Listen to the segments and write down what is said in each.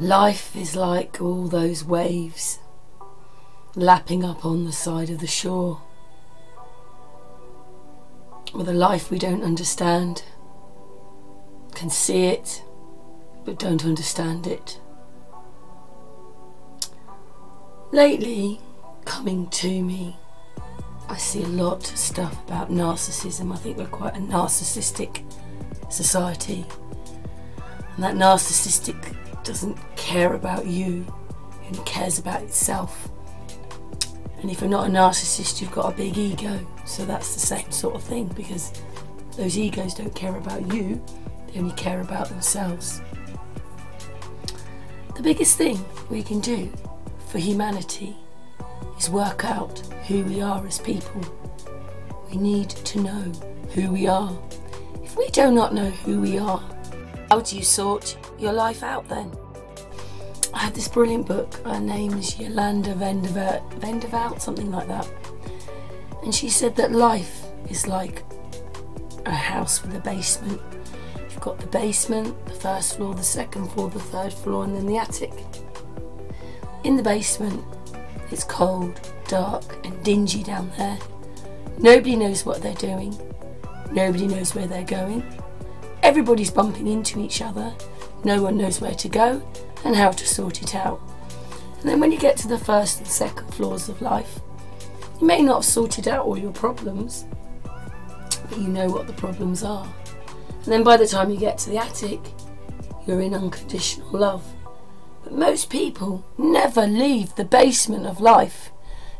Life is like all those waves lapping up on the side of the shore, with a life we don't understand, can see it but don't understand it. Lately, coming to me, I see a lot of stuff about narcissism. I think we're quite a narcissistic society, and that narcissistic doesn't care about you, it only cares about itself. And if you're not a narcissist, you've got a big ego, so that's the same sort of thing, because those egos don't care about you, they only care about themselves. The biggest thing we can do for humanity is work out who we are as people. We need to know who we are. If we do not know who we are, how do you sort your life out then? I had this brilliant book, her name is Yolanda Venderveld, something like that, and she said that life is like a house with a basement. You've got the basement, the first floor, the second floor, the third floor, and then the attic. In the basement, it's cold, dark and dingy down there. Nobody knows what they're doing. Nobody knows where they're going. Everybody's bumping into each other. No one knows where to go and how to sort it out. And then when you get to the first and second floors of life, you may not have sorted out all your problems, but you know what the problems are. And then by the time you get to the attic, you're in unconditional love. But most people never leave the basement of life,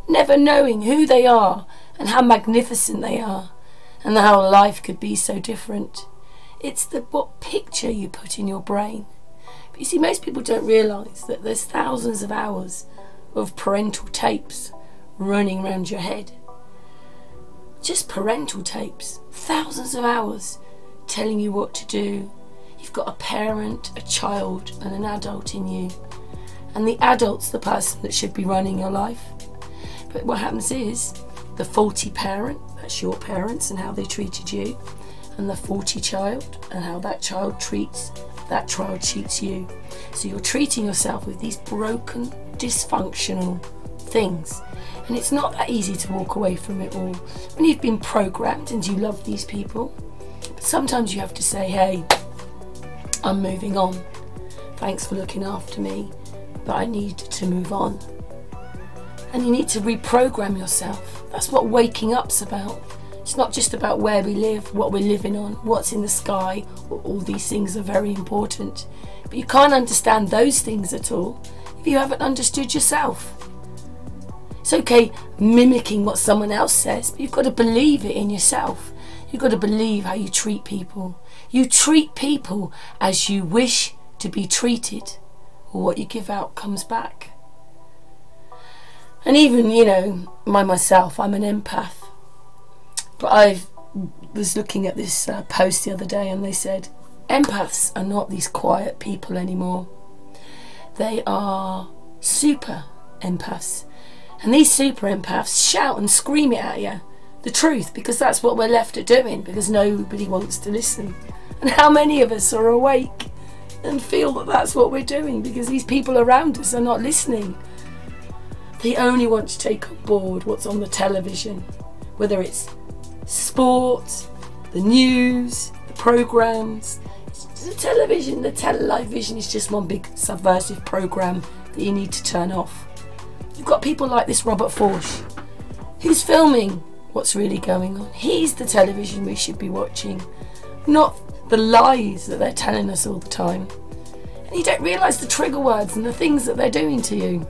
never knowing who they are and how magnificent they are and how life could be so different. It's what picture you put in your brain. But you see, most people don't realise that there's thousands of hours of parental tapes running around your head. Just parental tapes, thousands of hours telling you what to do. You've got a parent, a child and an adult in you, and the adult's the person that should be running your life. But what happens is the faulty parent, that's your parents and how they treated you, and the faulty child and how that child treats you. So you're treating yourself with these broken, dysfunctional things, and it's not that easy to walk away from it all when you've been programmed and you love these people. But sometimes you have to say, hey, I'm moving on. Thanks for looking after me, but I need to move on. And you need to reprogram yourself. That's what waking up's about. It's not just about where we live, what we're living on, what's in the sky. All these things are very important. But you can't understand those things at all if you haven't understood yourself. It's okay mimicking what someone else says, but you've got to believe it in yourself. You've got to believe how you treat people. You treat people as you wish to be treated, or what you give out comes back. And even, you know, myself, I'm an empath. But I was looking at this post the other day, and they said empaths are not these quiet people anymore. They are super empaths. And these super empaths shout and scream it at you, the truth, because that's what we're left at doing, because nobody wants to listen. And how many of us are awake and feel that that's what we're doing, because these people around us are not listening. They only want to take on board what's on the television, whether it's sport, the news, the programmes. The television, the television is just one big subversive programme that you need to turn off. You've got people like this Robert Forsh, who's filming what's really going on. He's the television we should be watching, not the lies that they're telling us all the time. And you don't realise the trigger words and the things that they're doing to you.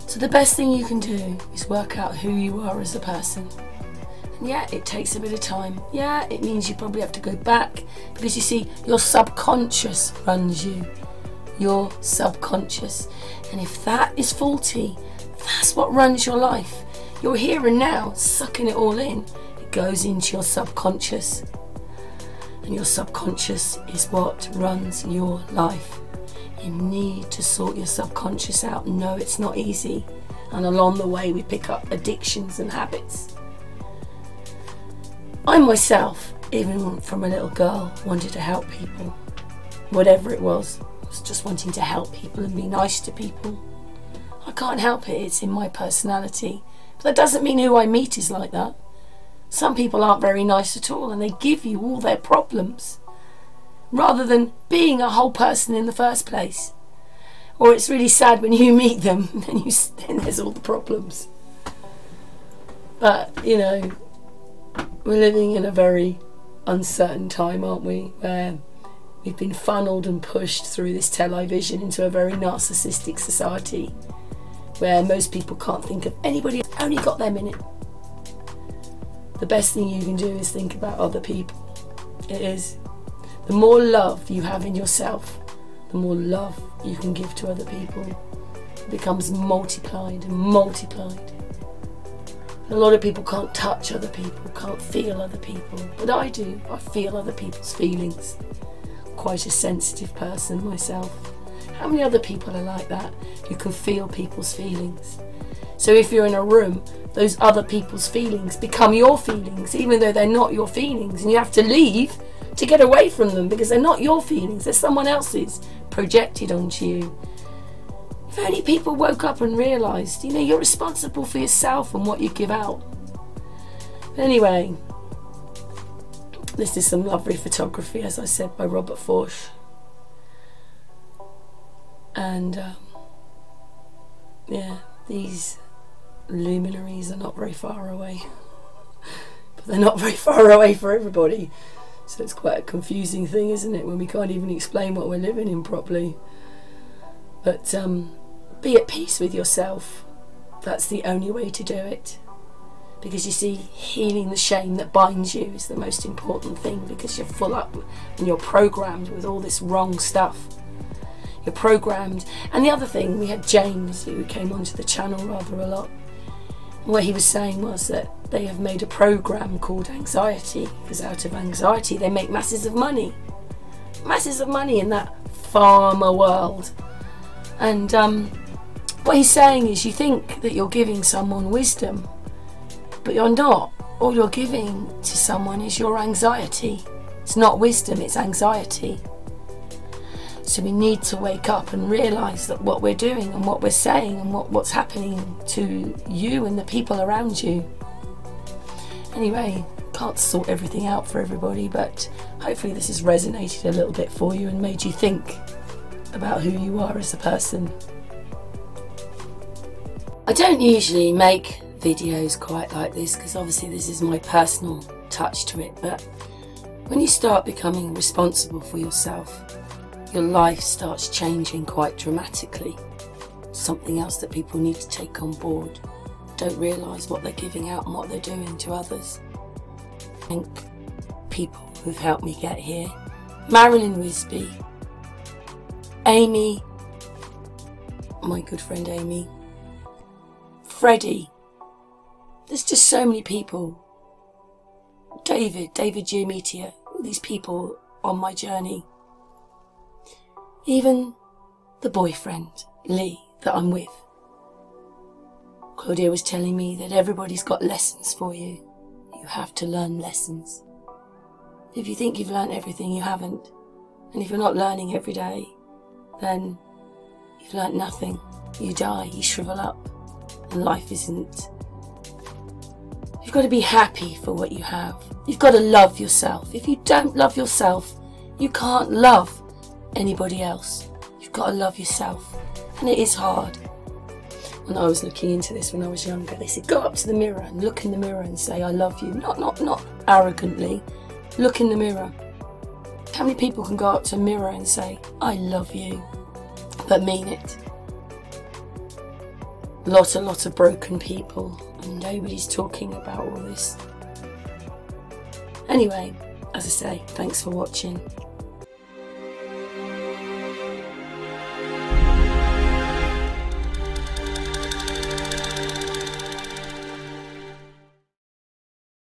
So the best thing you can do is work out who you are as a person. And yeah, it takes a bit of time. Yeah, it means you probably have to go back, because you see, your subconscious runs you. Your subconscious. And if that is faulty, that's what runs your life. You're here and now, sucking it all in. It goes into your subconscious. And your subconscious is what runs your life. You need to sort your subconscious out. No, it's not easy. And along the way, we pick up addictions and habits. I myself, even from a little girl, wanted to help people. Whatever it was. themselves, just wanting to help people and be nice to people. I can't help it, it's in my personality. But that doesn't mean who I meet is like that. Some people aren't very nice at all, and they give you all their problems, rather than being a whole person in the first place. Or it's really sad when you meet them and then there's all the problems. But, you know, we're living in a very uncertain time, aren't we? Where we've been funneled and pushed through this television into a very narcissistic society, where most people can't think of anybody, only got their minute. The best thing you can do is think about other people. It is. The more love you have in yourself, the more love you can give to other people. It becomes multiplied and multiplied. A lot of people can't touch other people, can't feel other people, but I do. I feel other people's feelings. I'm quite a sensitive person myself. How many other people are like that? You can feel people's feelings. So if you're in a room, those other people's feelings become your feelings, even though they're not your feelings, and you have to leave to get away from them because they're not your feelings, they're someone else's projected onto you. If only people woke up and realised, you know, you're responsible for yourself and what you give out. But anyway, this is some lovely photography, as I said, by Robert Forsh. And yeah, these luminaries are not very far away. But they're not very far away for everybody. So it's quite a confusing thing, isn't it, when we can't even explain what we're living in properly. But be at peace with yourself. That's the only way to do it. Because you see, healing the shame that binds you is the most important thing, because you're full up and you're programmed with all this wrong stuff. You're programmed. And the other thing, we had James, who came onto the channel rather a lot. And what he was saying was that they have made a program called anxiety, because out of anxiety they make masses of money. Masses of money in that farmer world. And what he's saying is, you think that you're giving someone wisdom, but you're not. All you're giving to someone is your anxiety. It's not wisdom, it's anxiety. So we need to wake up and realise that what we're doing and what we're saying and what's happening to you and the people around you. Anyway, can't sort everything out for everybody, but hopefully this has resonated a little bit for you and made you think about who you are as a person. I don't usually make videos quite like this, because obviously this is my personal touch to it, but when you start becoming responsible for yourself, your life starts changing quite dramatically. Something else that people need to take on board. Don't realise what they're giving out and what they're doing to others. Thank people who've helped me get here. Marilyn Wisby, Amy, my good friend Amy, Freddie. There's just so many people. David Giametia, all these people on my journey. Even the boyfriend, Lee, that I'm with. Claudia was telling me that everybody's got lessons for you. You have to learn lessons. If you think you've learned everything, you haven't. And if you're not learning every day, then you've learnt nothing. You die, you shrivel up, and life isn't. You've got to be happy for what you have. You've got to love yourself. If you don't love yourself, you can't love anybody else. You've got to love yourself. And it is hard. When I was looking into this when I was younger, they said, go up to the mirror and look in the mirror and say, I love you. Not arrogantly. Look in the mirror. How many people can go up to a mirror and say, I love you, but mean it? A lot of broken people, and nobody's talking about all this. Anyway, as I say, thanks for watching.